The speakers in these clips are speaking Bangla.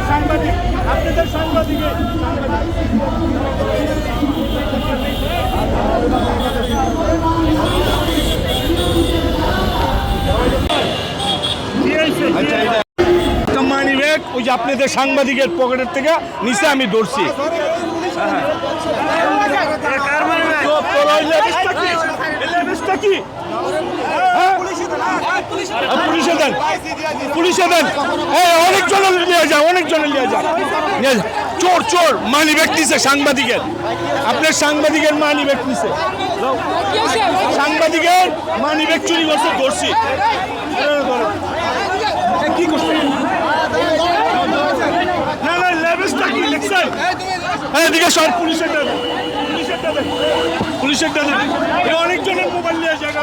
সাংবাদিক আপনাদের সাংবাদিক মানি ব্যাগ ওই যে আপনাদের সাংবাদিকের পকেটের থেকে নিচে আমি ধরছি। পুলিশে দেন, পুলিশে দেন, অনেকজনের নিয়ে যায়, অনেকজনের নিয়ে যায়। চোর চোর মানি ব্যাগ নিছে সাংবাদিকের, আপনার সাংবাদিকের মানি ব্যাগ নিছে, সাংবাদিকের মানি ব্যাগ চুরি করছে, ধরছি। কি করছে? না না লেবেসটা কি দেখছেন? এদিকে সর, পুলিশের দেন, পুলিশের দেন, পুলিশের দেন। অনেকজনের মোবাইল নিয়ে জায়গা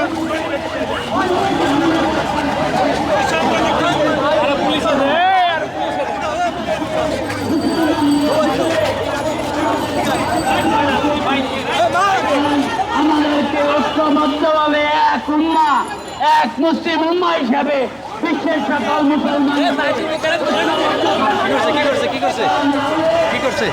আমাদেরকে ঐক্যবদ্ধভাবে এক উম্মাহ, এক মুসলিম উম্মাহ হিসাবে বিশ্বের সকল মুসলমান কি করছে